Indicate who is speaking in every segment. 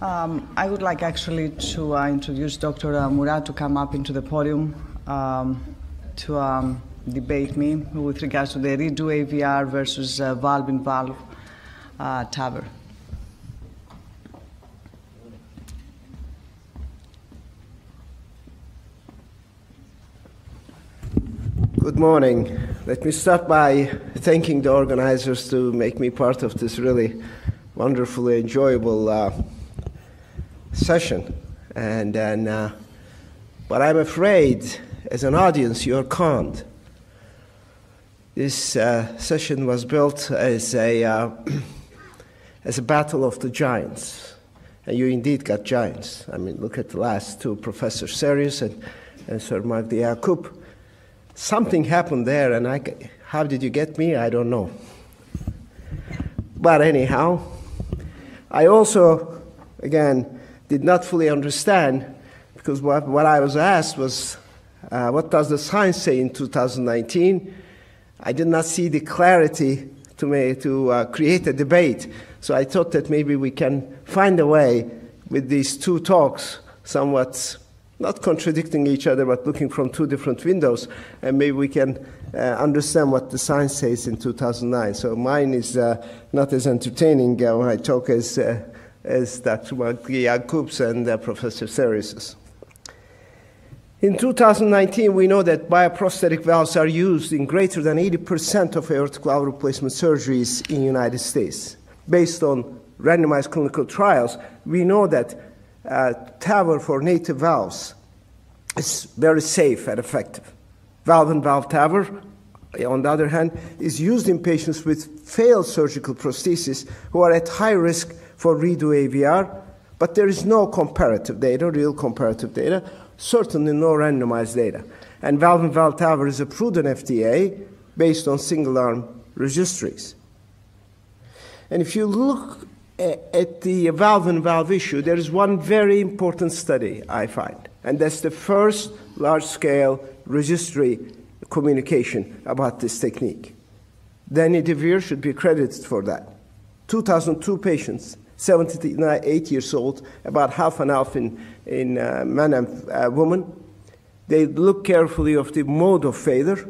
Speaker 1: I would like actually to introduce Dr. Murat to come up into the podium to debate me with regards to the redo AVR versus valve-in-valve TAVR.
Speaker 2: Good morning. Let me start by thanking the organizers to make me part of this really wonderfully enjoyable session. And then, but I'm afraid, as an audience, you're conned. This session was built as a battle of the giants, and you indeed got giants. I mean, look at the last two, Professor Serious and Sir Mark Yacoub. Something happened there, and how did you get me? I don't know. But anyhow, I also, again, did not fully understand, because what I was asked was, what does the science say in 2019? I did not see the clarity to create a debate. So I thought that maybe we can find a way with these two talks, somewhat not contradicting each other, but looking from two different windows, and maybe we can understand what the science says in 2009. So mine is not as entertaining my talk as Dr. Yacoub's and Professor Serious's. In 2019, we know that bioprosthetic valves are used in greater than 80% of aortic valve replacement surgeries in the United States. Based on randomized clinical trials, we know that TAVR for native valves is very safe and effective. Valve-in-valve TAVR, on the other hand, is used in patients with failed surgical prosthesis who are at high risk for redo AVR, but there is no comparative data, real comparative data, certainly no randomized data. And valve-in-valve TAVR is approved in FDA based on single-arm registries. And if you look at the valve-in-valve issue, there is one very important study I find, and that's the first large-scale registry communication about this technique. Then VIV-TAVR should be credited for that. 2002 patients, 78 years old, about half and half in men and women. They look carefully of the mode of failure,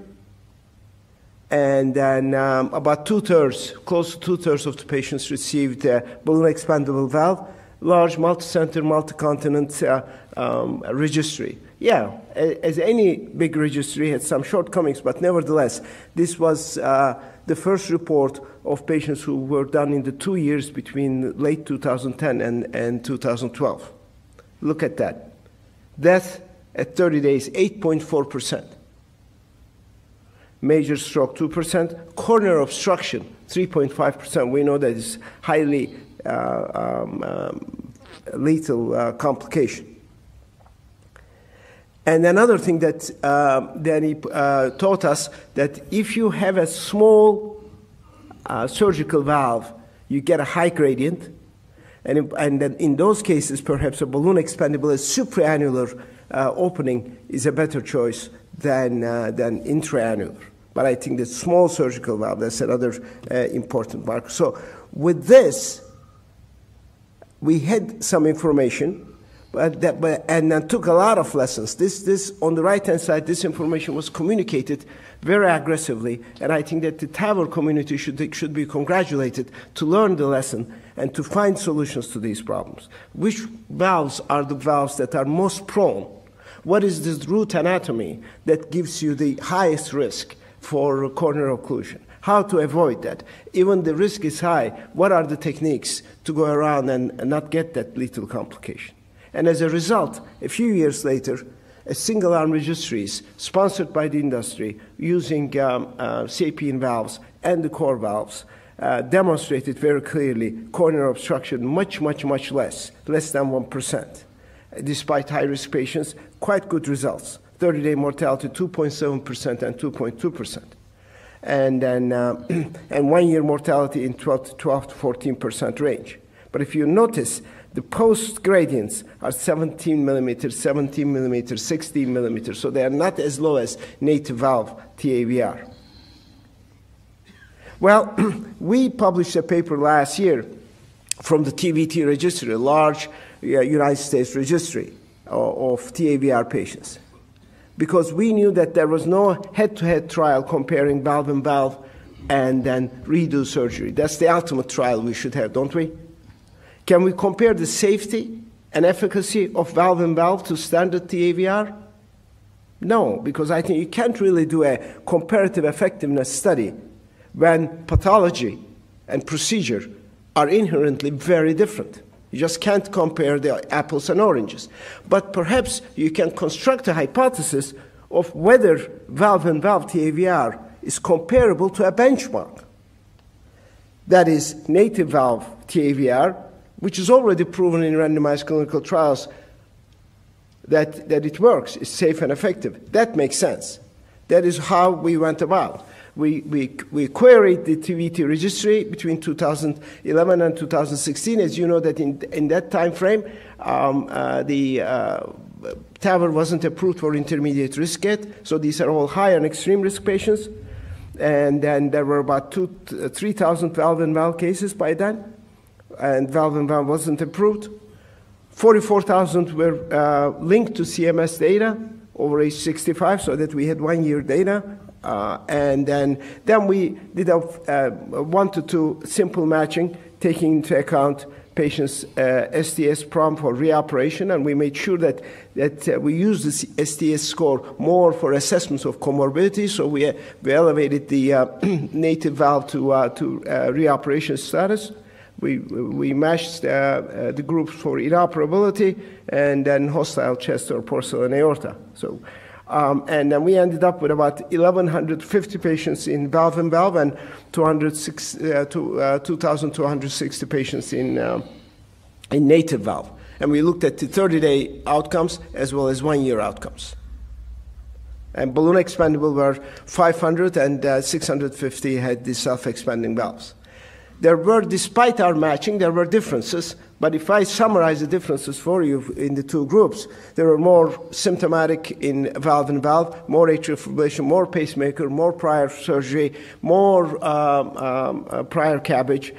Speaker 2: and then about two-thirds, close to two-thirds of the patients received a balloon expandable valve, large multi-center, multi-continent registry. Yeah, as any big registry had some shortcomings, but nevertheless, this was the first report of patients who were done in the 2 years between late 2010 and 2012. Look at that. Death at 30 days, 8.4%. Major stroke, 2%. Coronary obstruction, 3.5%. We know that is highly lethal complication. And another thing that Danny taught us, that if you have a small surgical valve, you get a high gradient, and then in those cases, perhaps a balloon expandable, a supraannular opening is a better choice than intraannular. But I think the small surgical valve, that's another important marker. So with this, we had some information, and then took a lot of lessons. This on the right-hand side, this information was communicated very aggressively, and I think that the TAVR community should be congratulated to learn the lesson and to find solutions to these problems. Which valves are the valves that are most prone? What is this root anatomy that gives you the highest risk for coronary occlusion? How to avoid that? Even the risk is high. What are the techniques to go around and not get that lethal complication? And as a result, a few years later, a single-arm registries sponsored by the industry using sapien valves and the core valves demonstrated very clearly coronary obstruction much less than 1%. Despite high-risk patients, quite good results. 30-day mortality 2.7% and 2.2%. And then and 1-year mortality in 12 to 14% range. But if you notice, the post gradients are 17 millimeters, 17 millimeters, 16 millimeters, so they are not as low as native valve TAVR. Well, we published a paper last year from the TVT registry, a large United States registry of TAVR patients, because we knew that there was no head-to-head trial comparing valve-in-valve and then redo surgery. That's the ultimate trial we should have, don't we? Can we compare the safety and efficacy of valve-in-valve to standard TAVR? No, because I think you can't really do a comparative effectiveness study when pathology and procedure are inherently very different. You just can't compare the apples and oranges. But perhaps you can construct a hypothesis of whether valve-in-valve TAVR is comparable to a benchmark. That is, native valve TAVR, which is already proven in randomized clinical trials that it works, is safe and effective. That makes sense. That is how we went about. We queried the TVT registry between 2011 and 2016. As you know, that in that time frame, the TAVR wasn't approved for intermediate risk yet, so these are all high and extreme risk patients. And then there were about 3,000 valve-in-valve cases by then, and valve-in-valve wasn't approved. 44,000 were linked to CMS data over age 65, so that we had 1 year data. And then we did a 1 to 2 simple matching, taking into account patients' STS prompt for reoperation, and we made sure that we used the STS score more for assessments of comorbidity. So we elevated the native valve to reoperation status. We matched the groups for inoperability and then hostile chest or porcelain aorta. So, and then we ended up with about 1,150 patients in valve-in-valve and 2,260 patients in native valve. And we looked at the 30-day outcomes as well as 1 year outcomes. And balloon expandable were 500 and 650 had the self-expanding valves. There were, despite our matching, there were differences, but if I summarize the differences for you in the two groups, there were more symptomatic in valve-in-valve, more atrial fibrillation, more pacemaker, more prior surgery, more prior CABG,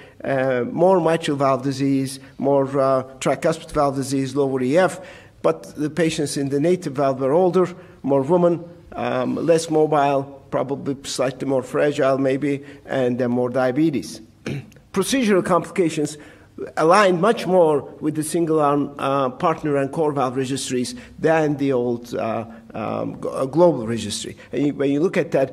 Speaker 2: more mitral valve disease, more tricuspid valve disease, lower EF, but the patients in the native valve were older, more women, less mobile, probably slightly more fragile maybe, and more diabetes. Procedural complications aligned much more with the single-arm partner and core valve registries than the old global registry. And when you look at that,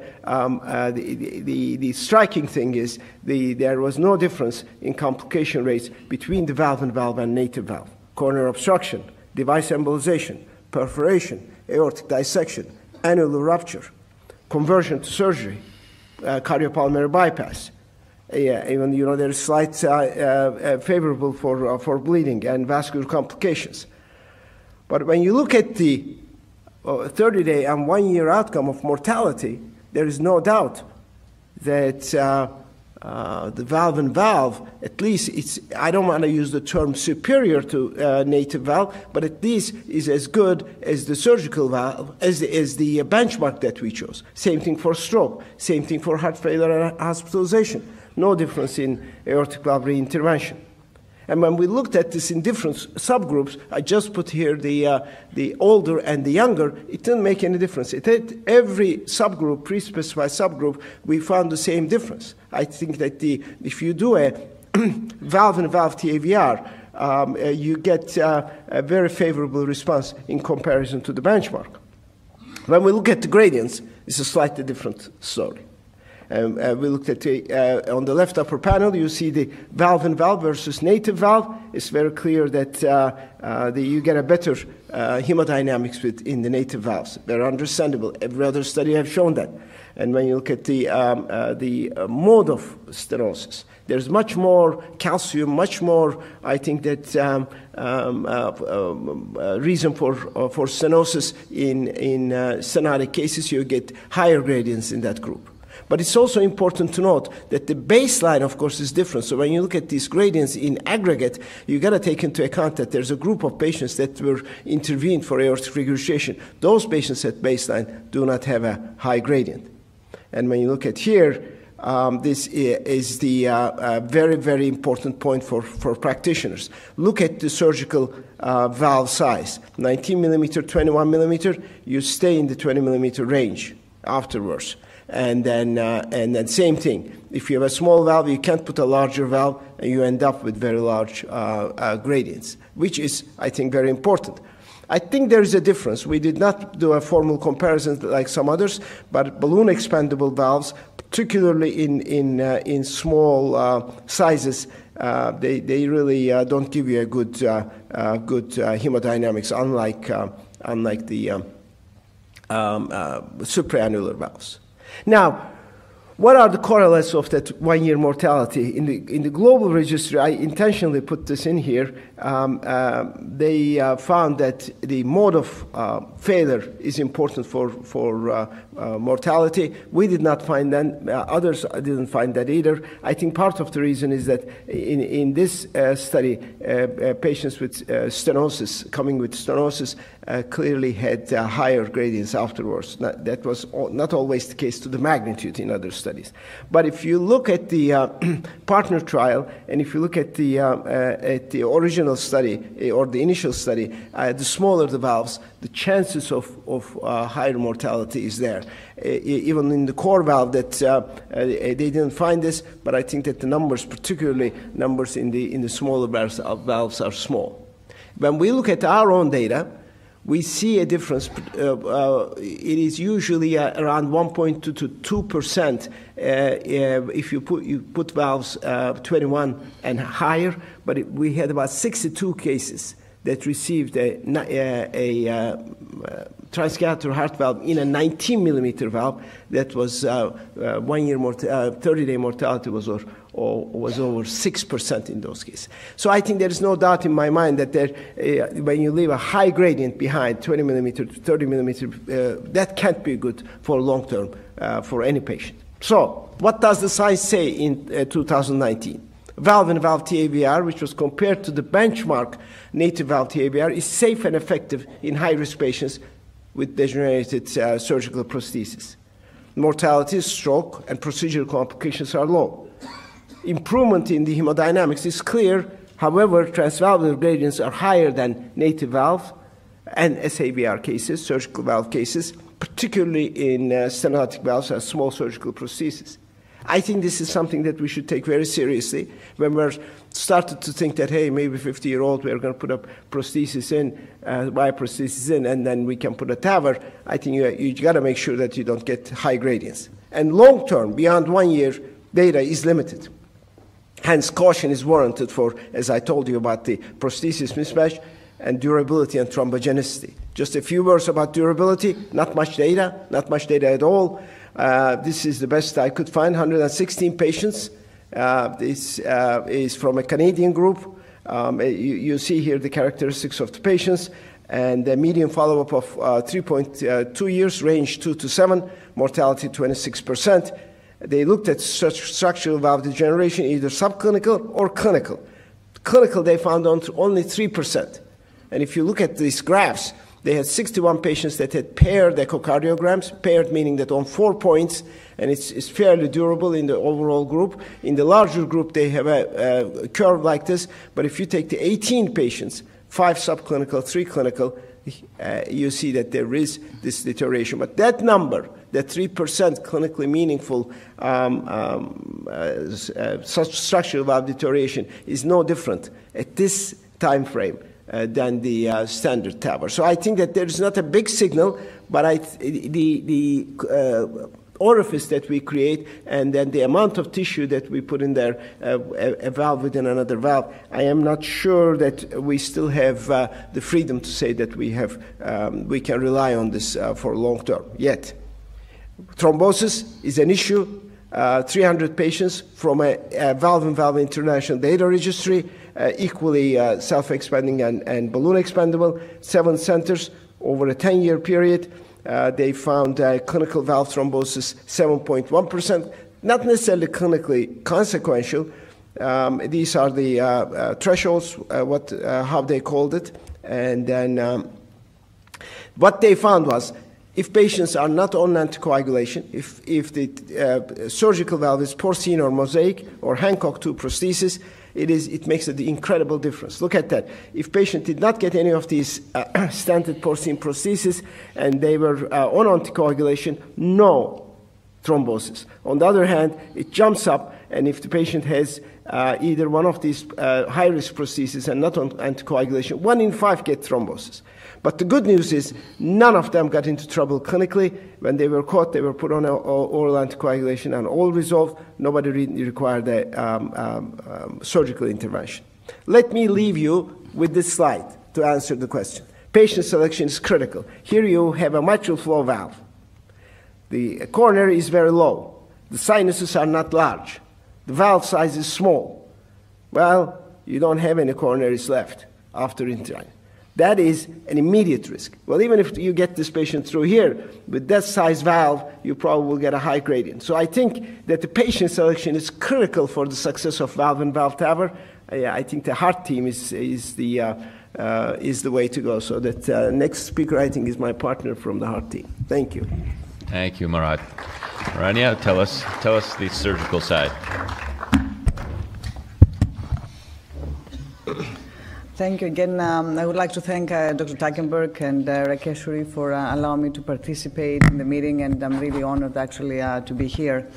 Speaker 2: the striking thing is there was no difference in complication rates between the valve-in-valve and native valve. Coronary obstruction, device embolization, perforation, aortic dissection, annular rupture, conversion to surgery, cardiopulmonary bypass. Even there is slight favorable for bleeding and vascular complications. But when you look at the 30-day and 1 year outcome of mortality, there is no doubt that the valve-in-valve, at least I don't want to use the term superior to native valve, but at least is as good as the surgical valve, as the benchmark that we chose. Same thing for stroke, same thing for heart failure and hospitalization. No difference in aortic valve reintervention. And when we looked at this in different subgroups, I just put here the older and the younger, it didn't make any difference. Every subgroup, pre-specified subgroup, we found the same difference. I think that if you do a valve-in-valve TAVR, you get a very favorable response in comparison to the benchmark. When we look at the gradients, it's a slightly different story. We looked at on the left upper panel, you see the valve-in-valve versus native valve. It's very clear that you get a better hemodynamics in the native valves. They're understandable. Every other study has shown that. And when you look at the mode of stenosis, there's much more calcium, much more, I think, that reason for stenosis in stenotic cases. You get higher gradients in that group. But it's also important to note that the baseline, of course, is different. So when you look at these gradients in aggregate, you got to take into account that there's a group of patients that were intervened for aortic regurgitation. Those patients at baseline do not have a high gradient. And when you look at here, this is the very, very important point for practitioners. Look at the surgical valve size. 19 millimeter, 21 millimeter, you stay in the 20 millimeter range afterwards. And then same thing. If you have a small valve, you can't put a larger valve, and you end up with very large gradients, which is, I think, very important. I think there is a difference. We did not do a formal comparison like some others, but balloon expandable valves, particularly in small sizes, they really don't give you a good hemodynamics, unlike the supraannular valves. Now, what are the correlates of that one-year mortality? In the global registry, I intentionally put this in here. They found that the mode of failure is important for mortality. We did not find that. Others didn't find that either. I think part of the reason is that in this study, patients with stenosis, coming with stenosis, clearly had higher gradients afterwards. That was not always the case to the magnitude in other studies. But if you look at the partner trial, and if you look at the original study or the initial study, the smaller the valves, the chances of higher mortality is there. Even in the core valve, that they didn't find this, but I think that the numbers, particularly numbers in the smaller valves, are small. When we look at our own data, we see a difference. It is usually around 1.2 to 2% if you put valves 21 and higher, but we had about 62 cases that received a transcatheter heart valve in a 19 millimeter valve that was 1 year 30-day mortality was over 6% in those cases. So I think there is no doubt in my mind that when you leave a high gradient behind, 20 millimeter to 30 millimeter, that can't be good for long term for any patient. So what does the science say in 2019? Valve and VIV-TAVR, which was compared to the benchmark native valve TAVR, is safe and effective in high-risk patients with degenerated surgical prosthesis. Mortality, stroke, and procedural complications are low. Improvement in the hemodynamics is clear. However, transvalvular gradients are higher than native valve and SAVR cases, surgical valve cases, particularly in stenotic valves as small surgical prosthesis. I think this is something that we should take very seriously when we're started to think that, hey, maybe 50-year-old, we're going to put a prosthesis in, wire prosthesis in, and then we can put a TAVR. I think you got to make sure that you don't get high gradients. And long-term, beyond 1 year, data is limited. Hence, caution is warranted for, as I told you, about the prosthesis mismatch and durability and thrombogenicity. Just a few words about durability, not much data at all. This is the best I could find, 116 patients. This is from a Canadian group. You see here the characteristics of the patients, and the median follow-up of 3.2 years, range 2 to 7, mortality 26%. They looked at structural valve degeneration, either subclinical or clinical. Clinical, they found only 3%. And if you look at these graphs, they had 61 patients that had paired echocardiograms, paired meaning that on 4 points, and it's fairly durable in the overall group. In the larger group, they have a curve like this, but if you take the 18 patients, 5 subclinical, 3 clinical, you see that there is this deterioration. But that number, that 3% clinically meaningful such structural valve deterioration, is no different at this time frame than the standard TAVR. So I think that there is not a big signal, but the orifice that we create and then the amount of tissue that we put in there, a valve within another valve, I am not sure that we still have the freedom to say that we can rely on this for long term yet. Thrombosis is an issue. 300 patients from a valve and valve international data registry, equally self-expanding and balloon expandable, 7 centers over a 10-year period. They found clinical valve thrombosis 7.1%, not necessarily clinically consequential. These are the thresholds, how they called it. And then what they found was if patients are not on anticoagulation, if the surgical valve is porcine or mosaic or Hancock 2 prosthesis, it makes an incredible difference. Look at that. If patient did not get any of these stented porcine prosthesis and they were on anticoagulation, no thrombosis. On the other hand, it jumps up, and if the patient has either one of these high-risk prosthesis and not on anticoagulation, 1 in 5 get thrombosis. But the good news is none of them got into trouble clinically. When they were caught, they were put on oral anticoagulation and all resolved. Nobody required a surgical intervention. Let me leave you with this slide to answer the question. Patient selection is critical. Here you have a mitral flow valve. The coronary is very low. The sinuses are not large. The valve size is small. Well, you don't have any coronaries left after intervention. That is an immediate risk. Well, even if you get this patient through here, with that size valve, you probably will get a high gradient. So I think that the patient selection is critical for the success of valve and VIV-TAVR. I think the heart team is the way to go. So that next speaker, I think, is my partner from the heart team. Thank you.
Speaker 3: Thank you, Murat. Ourania, tell us the surgical side.
Speaker 1: Thank you again. I would like to thank Dr. Takenberg and Registry for allowing me to participate in the meeting, and I'm really honored actually to be here.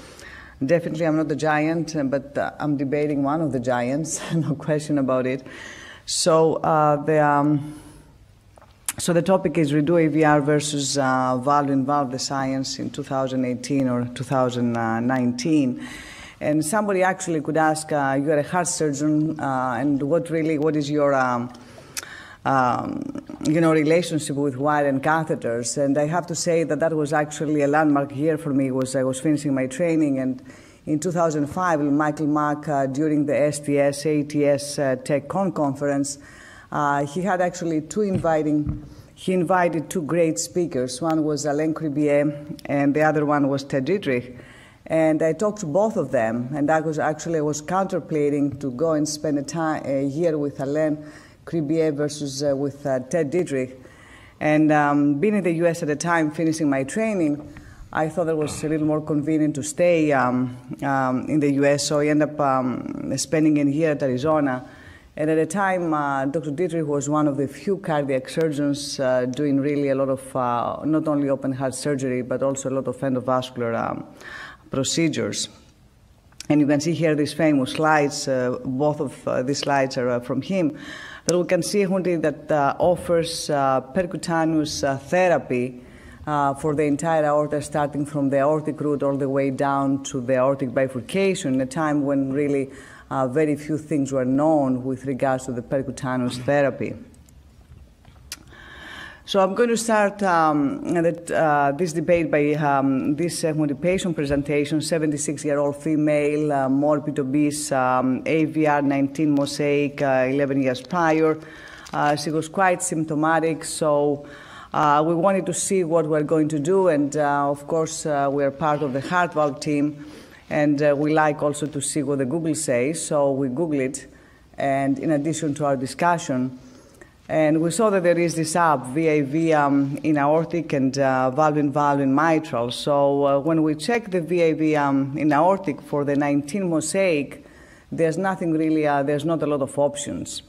Speaker 1: Definitely I'm not the giant, but I'm debating one of the giants, no question about it. So the topic is redo AVR versus valve-in-valve, the science in 2018 or 2019. And somebody actually could ask, you are a heart surgeon, and what is your relationship with wire and catheters? And I have to say that was actually a landmark year for me. I was finishing my training, and in 2005, Michael Mack, during the STS ATS Tech conference, he had actually he invited 2 great speakers. One was Alain Cribier, and the other one was Ted Dietrich. And I talked to both of them, and I was contemplating to go and spend a year with Alain Cribier versus with Ted Dietrich. And being in the US at the time, finishing my training, I thought it was a little more convenient to stay in the US, so I ended up spending a year at Arizona. And at the time, Dr. Dietrich was one of the few cardiac surgeons doing really a lot of not only open heart surgery, but also a lot of endovascular procedures. And you can see here these famous slides. Both of these slides are from him. But we can see Hundi that offers percutaneous therapy for the entire aorta, starting from the aortic root all the way down to the aortic bifurcation, in a time when really very few things were known with regards to the percutaneous therapy. So I'm going to start this debate by this patient presentation, 76-year-old female, morbid obese, AVR 19 mosaic, 11 years prior. She was quite symptomatic, so we wanted to see what we're going to do, and of course we're part of the heart valve team, and we like also to see what the Google says, so we Google it, and in addition to our discussion. And we saw that there is this app, VIV in aortic and valve-in-valve in mitral. So when we check the VIV in aortic for the 19 mosaic, there's nothing really, there's not a lot of options.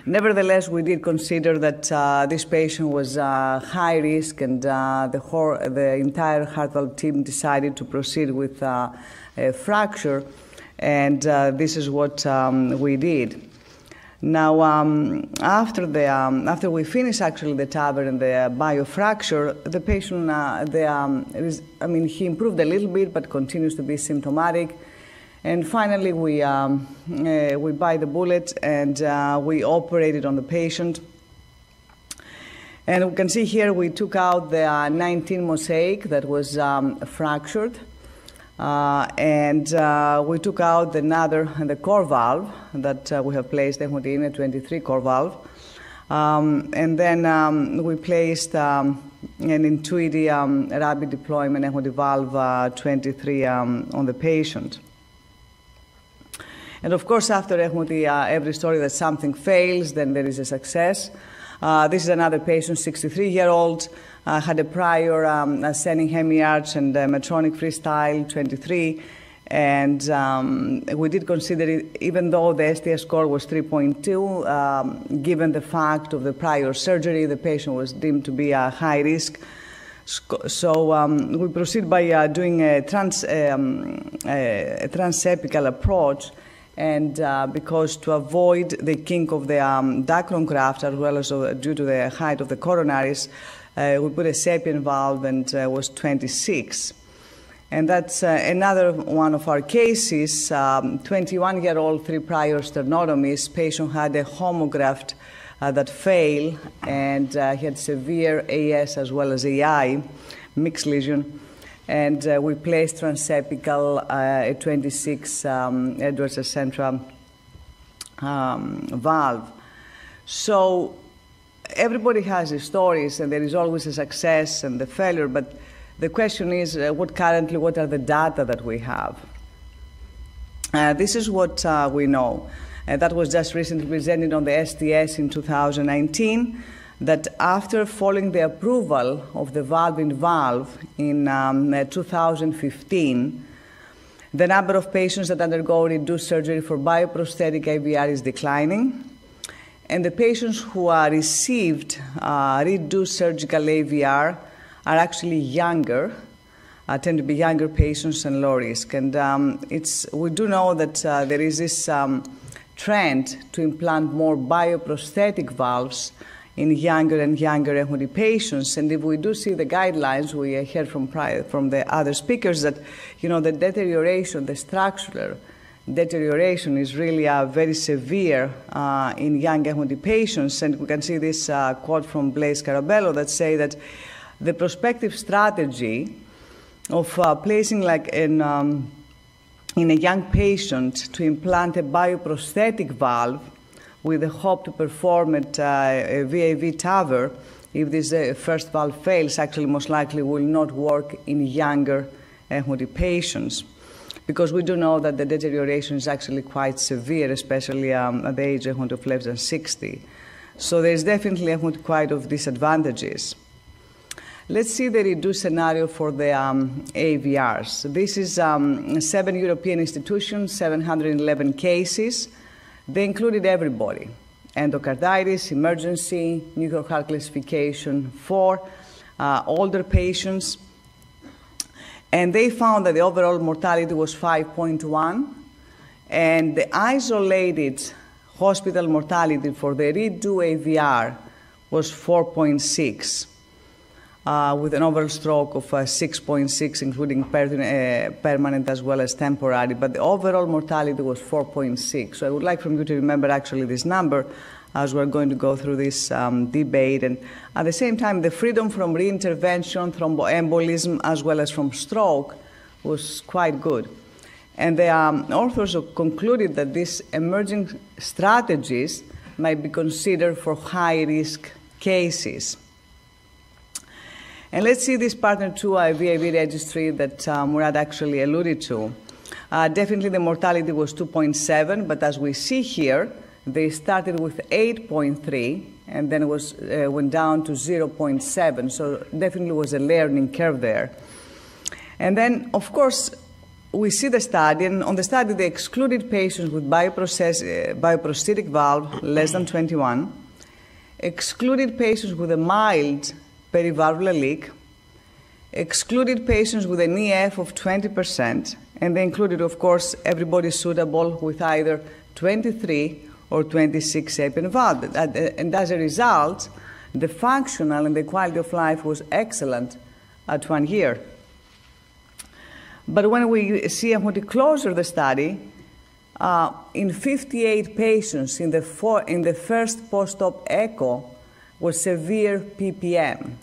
Speaker 1: Nevertheless, we did consider that this patient was high risk, and the entire heart valve team decided to proceed with a fracture, and this is what we did. Now, after we finished actually the TAVR and the biofracture, the patient, he improved a little bit, but continues to be symptomatic. And finally, we bite the bullet and we operated on the patient. And we can see here we took out the 19 mosaic that was fractured. And we took out the core valve that we have placed, the 23 core valve. And then we placed an Intuiti rapid deployment valve 23 on the patient. And of course, after every story that something fails, then there is a success. This is another patient, 63-year-old, had a prior ascending hemiarch and Medtronic freestyle 23. And we did consider it, even though the STS score was 3.2, given the fact of the prior surgery, the patient was deemed to be a high risk. So we proceed by doing a transapical approach, and because to avoid the kink of the dacron graft, as well as due to the height of the coronaries, we put a sapien valve, and was 26. And that's another one of our cases, 21-year-old, 3 prior sternotomies. Patient had a homograft that failed, and he had severe AS as well as AI, mixed lesion. And we placed transapical a 26 Edwards Centra valve. So everybody has his stories, and there is always a success and the failure, but the question is, what are the data that we have? This is what we know. That was just recently presented on the STS in 2019, that after following the approval of the valve-in-valve in 2015, the number of patients that undergo reduced surgery for bioprosthetic AVR is declining, and the patients who received reduced surgical AVR are actually younger, tend to be younger patients and low risk. And we do know that there is this trend to implant more bioprosthetic valves in younger and younger MOD patients. And if we do see the guidelines, we heard from the other speakers that, the deterioration, the structural deterioration is really very severe in young MOD patients. And we can see this quote from Blaise Carabello that say that the prospective strategy of placing in a young patient to implant a bioprosthetic valve with the hope to perform it a VIV-TAVR, if this first valve fails, actually most likely will not work in younger MOD patients, because we do know that the deterioration is actually quite severe, especially at the age of less than 60. So there's definitely quite of disadvantages. Let's see the reduced scenario for the AVRs. This is 7 European institutions, 711 cases. They included everybody: endocarditis, emergency, nuclear heart classification, 4 older patients. And they found that the overall mortality was 5.1, and the isolated hospital mortality for the redo AVR was 4.6. With an overall stroke of 6.6, including permanent as well as temporary. But the overall mortality was 4.6. So I would like from you to remember actually this number as we're going to go through this debate. And at the same time, the freedom from reintervention, thromboembolism, as well as from stroke was quite good. And the authors concluded that these emerging strategies might be considered for high-risk cases. And let's see this partner 2 VIV registry that Murat actually alluded to. Definitely the mortality was 2.7, but as we see here, they started with 8.3 and then went down to 0.7, so definitely was a learning curve there. And then, of course, we see the study, and on the study they excluded patients with bioprosthetic valve less than 21, excluded patients with a mild perivalvular leak, excluded patients with an EF of 20%, and they included, of course, everybody suitable with either 23 or 26 sapien valve. And as a result, the functional and the quality of life was excellent at 1 year. But when we see closer the study, in 58 patients in the first post-op echo was severe PPM.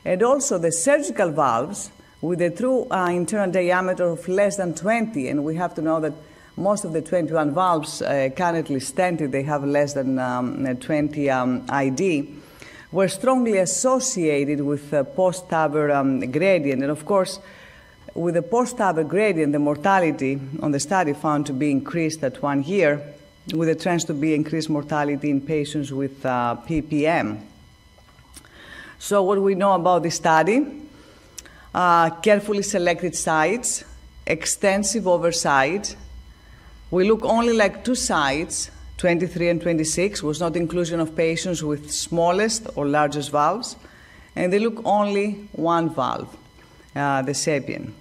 Speaker 1: And also the surgical valves with a true internal diameter of less than 20, and we have to know that most of the 21 valves currently stented, they have less than 20 ID, were strongly associated with post-TAVR gradient. And of course, with the post-TAVR gradient, the mortality on the study found to be increased at 1 year. with a trend to be increased mortality in patients with PPM. So what we know about this study, carefully selected sites, extensive oversight. We look only like 2 sites, 23 and 26, was not inclusion of patients with smallest or largest valves, and they look only 1 valve, the SAPIEN.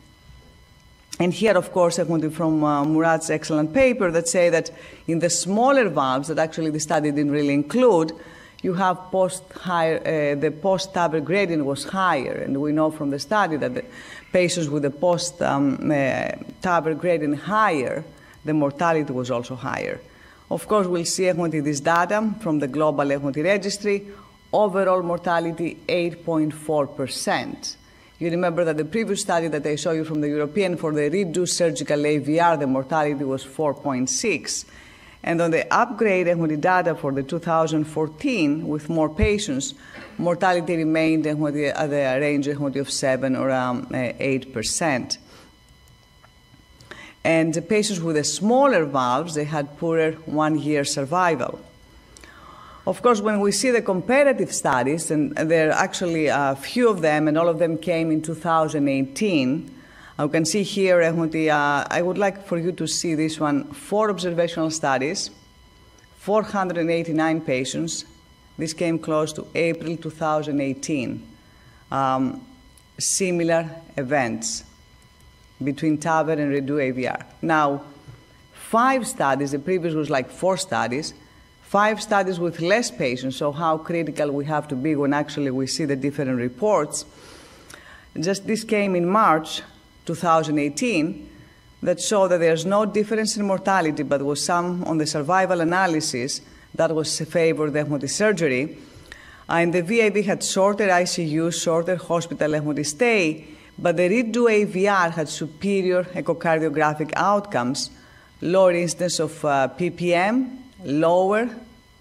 Speaker 1: And here, of course, I'm quoting from Murat's excellent paper that say that in the smaller valves that actually the study didn't really include, you have the post-TAVR gradient was higher, and we know from the study that the patients with the post-TAVR gradient higher, the mortality was also higher. Of course, we'll see this data from the global registry. Overall mortality, 8.4%. You remember that the previous study that I showed you from the European for the reduced surgical AVR, the mortality was 4.6. And on the upgrade data for the 2014 with more patients, mortality remained at the range of 7 or 8%. And the patients with the smaller valves, they had poorer 1-year survival. Of course, when we see the comparative studies, and there are actually a few of them, and all of them came in 2018, you can see here, I would like for you to see this one, 4 observational studies, 489 patients. This came close to April 2018. Similar events between TAVR and redo AVR. Now, 5 studies, the previous was like 4 studies, 5 studies with less patients, so how critical we have to be when actually we see the different reports. Just this came in March 2018 that showed that there's no difference in mortality, but was some on the survival analysis that was favored the surgery. And the VIV had shorter ICU, shorter hospital stay, but the redo AVR had superior echocardiographic outcomes, lower incidence of PPM, lower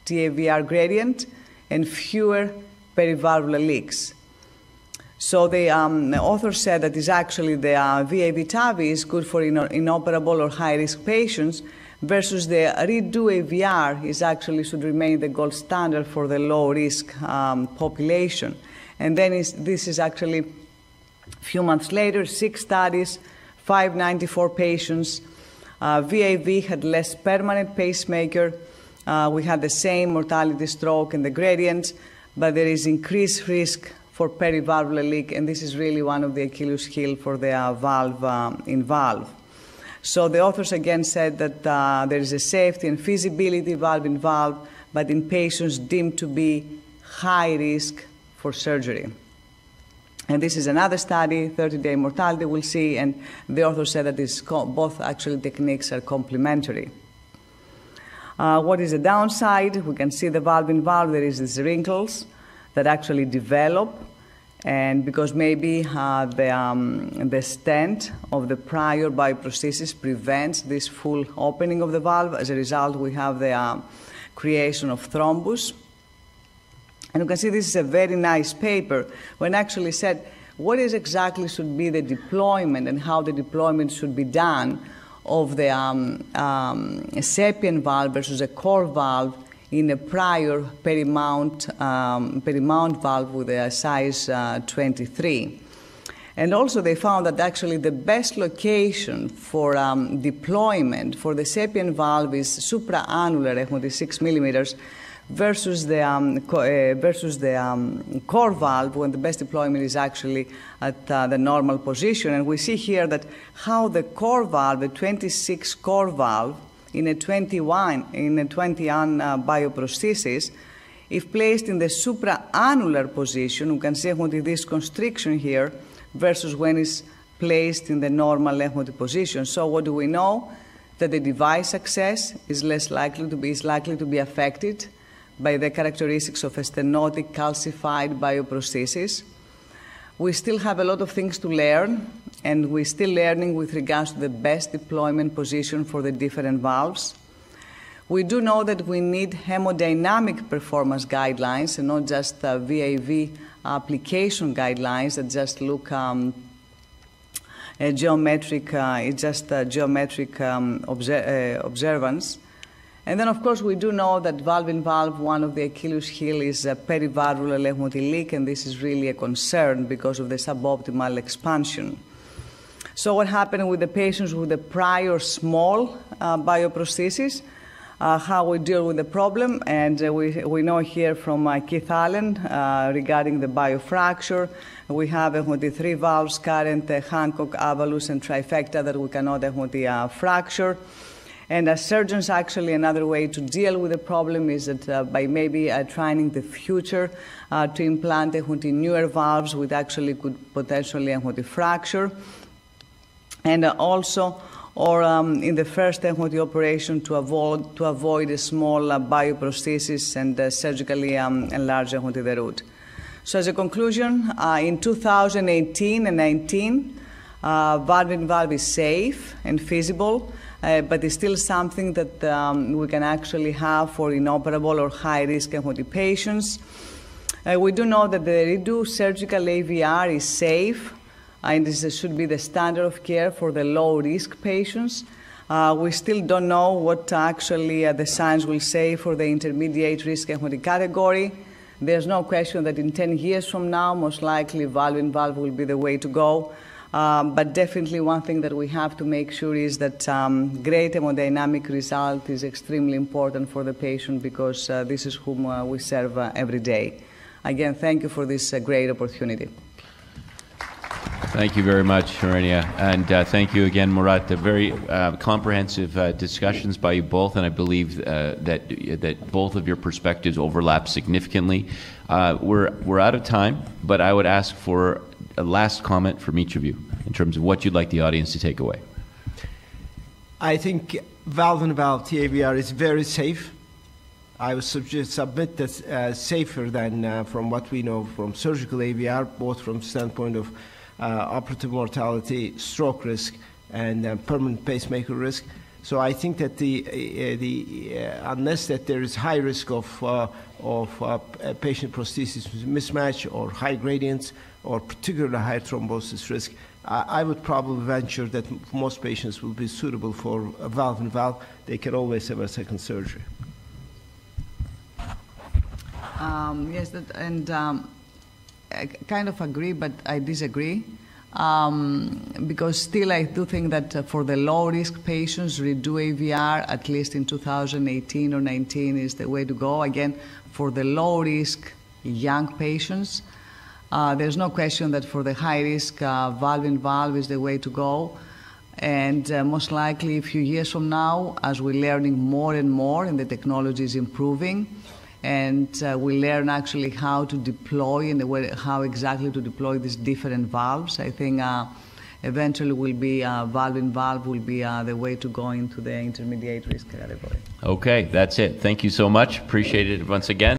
Speaker 1: TAVR gradient, and fewer perivalvular leaks. So the author said that is actually the VIV-TAVR is good for inoperable or high-risk patients, versus the redo AVR is actually should remain the gold standard for the low-risk population. And then this is actually a few months later, 6 studies, 594 patients. VIV had less permanent pacemaker. We had the same mortality, stroke, and the gradient, but there is increased risk for perivalvular leak, and this is really one of the Achilles heel for the valve in valve. So the authors again said that there is a safety and feasibility valve in valve, but in patients deemed to be high risk for surgery. And this is another study, 30-day mortality, we'll see, and the author said that both actually techniques are complementary. What is the downside? We can see the valve in valve, there is these wrinkles that actually develop, and because maybe the stent of the prior bioprosthesis prevents this full opening of the valve. As a result, we have the creation of thrombus. And you can see this is a very nice paper when actually said what is exactly should be the deployment and how the deployment should be done of the SAPIEN valve versus a core valve in a prior perimount valve with a size 23. And also they found that actually the best location for deployment for the SAPIEN valve is supraannular, 6 millimeters, versus the core valve, when the best deployment is actually at the normal position. And we see here that how the core valve, the 26 core valve, in a 21 bioprosthesis, if placed in the supraannular position, you can see this constriction here versus when it's placed in the normal position. So what do we know? That the device success is likely to be affected by the characteristics of a stenotic calcified bioprosthesis. We still have a lot of things to learn, and we're still learning with regards to the best deployment position for the different valves. We do know that we need hemodynamic performance guidelines and not just VIV application guidelines that just look geometric observance. And then, of course, we do know that valve-in-valve, one of the Achilles heel is a perivalvular left motility leak, and this is really a concern because of the suboptimal expansion. So what happened with the patients with the prior small bioprosthesis, how we deal with the problem, and we know here from Keith Allen regarding the biofracture, we have 3 valves, current, Hancock, Avalus, and trifecta that we cannot fracture. And as surgeons, actually, another way to deal with the problem is that by maybe trying in the future to implant newer valves, which actually could potentially fracture. And also, or in the first operation to avoid a small bioprosthesis and surgically enlarge the root. So as a conclusion, in 2018 and 19, valve-in-valve is safe and feasible, but it's still something that we can actually have for inoperable or high-risk patients. We do know that the redo surgical AVR is safe, and this should be the standard of care for the low-risk patients. We still don't know what actually the science will say for the intermediate risk category. There's no question that in 10 years from now, most likely valve-in-valve will be the way to go. But definitely one thing that we have to make sure is that great hemodynamic result is extremely important for the patient because this is whom we serve every day. Again, thank you for this great opportunity.
Speaker 3: Thank you very much, Ourania, and thank you again, Murat. Very comprehensive discussions by you both, and I believe that both of your perspectives overlap significantly. We're out of time, but I would ask for a last comment from each of you in terms of what you'd like the audience to take away.
Speaker 2: I think valve-in-valve TAVR is very safe. I would submit that safer than from what we know from surgical AVR, both from the standpoint of operative mortality, stroke risk, and permanent pacemaker risk. So I think that unless that there is high risk of patient prosthesis mismatch or high gradients or particularly high thrombosis risk, I would probably venture that most patients will be suitable for a valve-in-valve. They can always have a second surgery.
Speaker 1: Yes, I kind of agree, but I disagree. Because still I do think that for the low-risk patients, redo AVR, at least in 2018 or 19, is the way to go. Again, for the low-risk young patients, there's no question that for the high-risk, valve-in-valve is the way to go. And most likely a few years from now, as we're learning more and more and the technology is improving, and we learn actually how to deploy and how exactly to deploy these different valves. I think eventually will be valve-in-valve will be the way to go into the intermediate risk category.
Speaker 3: Okay, that's it. Thank you so much. Appreciate it once again.